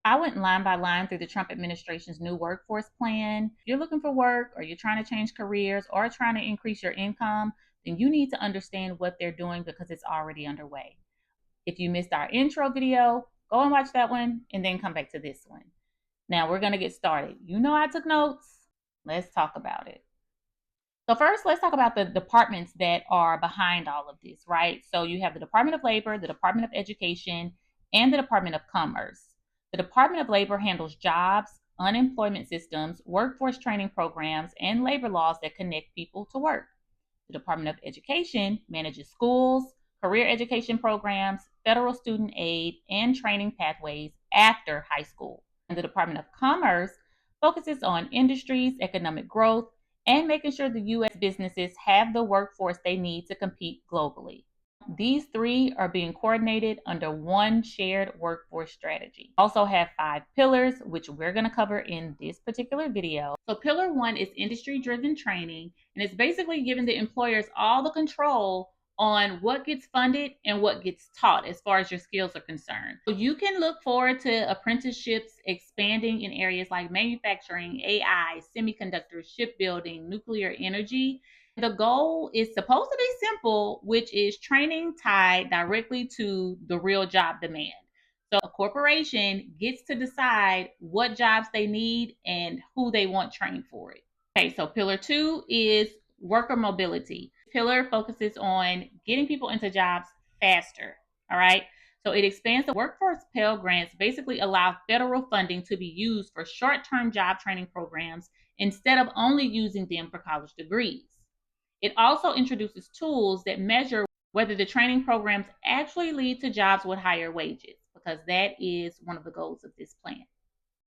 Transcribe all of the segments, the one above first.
I went line by line through the Trump administration's new workforce plan. If you're looking for work or you're trying to change careers or trying to increase your income, then you need to understand what they're doing because it's already underway. If you missed our intro video, go and watch that one and then come back to this one. Now we're going to get started. You know I took notes. Let's talk about it. So first, let's talk about the departments that are behind all of this, right? So you have the Department of Labor, the Department of Education, and the Department of Commerce. The Department of Labor handles jobs, unemployment systems, workforce training programs, and labor laws that connect people to work. The Department of Education manages schools, career education programs, federal student aid, and training pathways after high school. And the Department of Commerce focuses on industries, economic growth, and making sure the U.S. businesses have the workforce they need to compete globally. These three are being coordinated under one shared workforce strategy. Also have 5 pillars, which we're going to cover in this particular video. So pillar 1 is industry-driven training, and it's basically giving the employers all the control on what gets funded and what gets taught as far as your skills are concerned. So you can look forward to apprenticeships expanding in areas like manufacturing, AI, semiconductors, shipbuilding, nuclear energy. The goal is supposed to be simple, which is training tied directly to the real job demand. So a corporation gets to decide what jobs they need and who they want trained for it. Okay, so pillar 2 is worker mobility. Pillar focuses on getting people into jobs faster. All right. So it expands the workforce Pell Grants, basically allow federal funding to be used for short-term job training programs instead of only using them for college degrees. It also introduces tools that measure whether the training programs actually lead to jobs with higher wages, because that is one of the goals of this plan.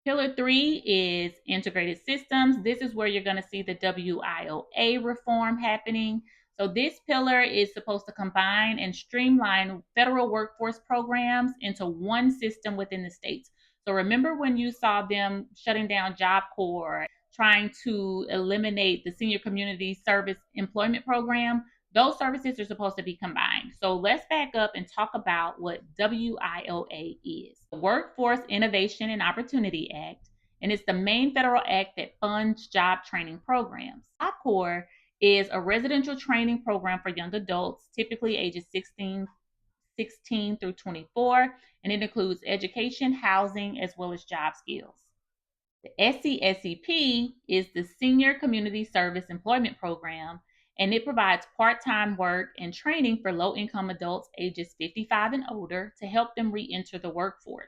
Pillar 3 is integrated systems. This is where you're going to see the WIOA reform happening. So this pillar is supposed to combine and streamline federal workforce programs into one system within the states. So remember when you saw them shutting down Job Corps, trying to eliminate the Senior Community Service Employment Program? Those services are supposed to be combined. So let's back up and talk about what WIOA is. The Workforce Innovation and Opportunity Act, and it's the main federal act that funds job training programs. Job Corps is a residential training program for young adults, typically ages 16 through 24, and it includes education, housing, as well as job skills. The SCSEP is the Senior Community Service Employment Program, and it provides part-time work and training for low-income adults ages 55 and older to help them re-enter the workforce.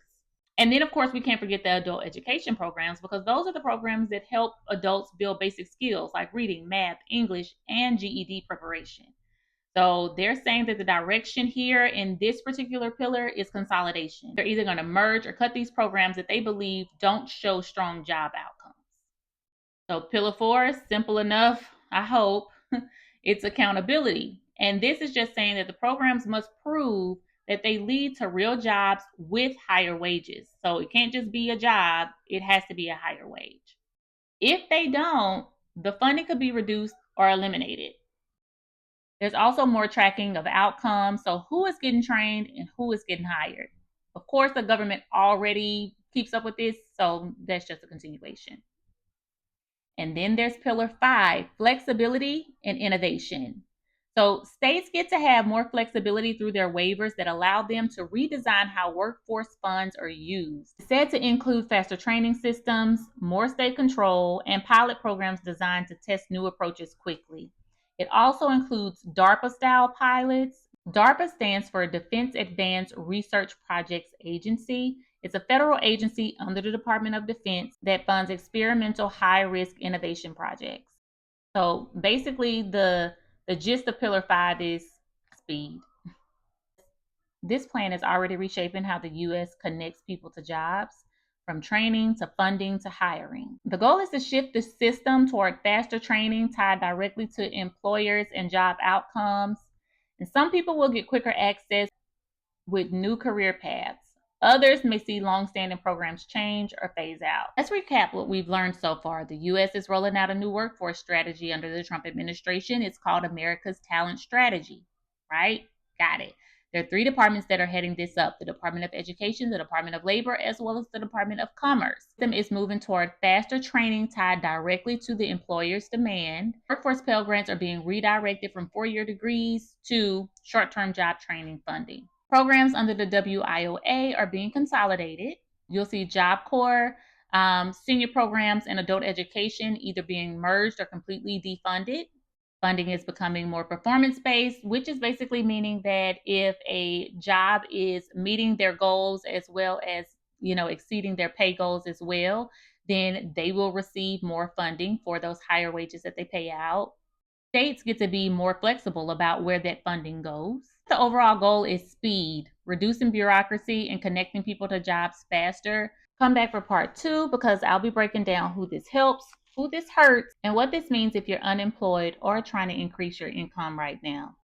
And then, of course, we can't forget the adult education programs, because those are the programs that help adults build basic skills like reading, math, English, and GED preparation. So they're saying that the direction here in this particular pillar is consolidation. They're either going to merge or cut these programs that they believe don't show strong job outcomes. So pillar 4 is simple enough, I hope. It's accountability. And this is just saying that the programs must prove that they lead to real jobs with higher wages. So it can't just be a job, it has to be a higher wage. If they don't, the funding could be reduced or eliminated. There's also more tracking of outcomes. So who is getting trained and who is getting hired? Of course, the government already keeps up with this, so that's just a continuation. And then there's pillar 5, flexibility and innovation. So states get to have more flexibility through their waivers that allow them to redesign how workforce funds are used. It's said to include faster training systems, more state control, and pilot programs designed to test new approaches quickly. It also includes DARPA-style pilots. DARPA stands for Defense Advanced Research Projects Agency. It's a federal agency under the Department of Defense that funds experimental high-risk innovation projects. So basically, the gist of Pillar 5 is speed. This plan is already reshaping how the U.S. connects people to jobs, from training to funding to hiring. The goal is to shift the system toward faster training tied directly to employers and job outcomes. And some people will get quicker access with new career paths. Others may see long-standing programs change or phase out. Let's recap what we've learned so far. The U.S. is rolling out a new workforce strategy under the Trump administration. It's called America's Talent Strategy, right? Got it. There are three departments that are heading this up: the Department of Education, the Department of Labor, as well as the Department of Commerce. The system is moving toward faster training tied directly to the employer's demand. Workforce Pell Grants are being redirected from 4-year degrees to short-term job training funding. Programs under the WIOA are being consolidated. You'll see Job Corps, senior programs, and adult education either being merged or completely defunded. Funding is becoming more performance-based, which is basically meaning that if a job is meeting their goals as well as, exceeding their pay goals as well, then they will receive more funding for those higher wages that they pay out. States get to be more flexible about where that funding goes. The overall goal is speed, reducing bureaucracy and connecting people to jobs faster. Come back for part 2 because I'll be breaking down who this helps, who this hurts, and what this means if you're unemployed or trying to increase your income right now.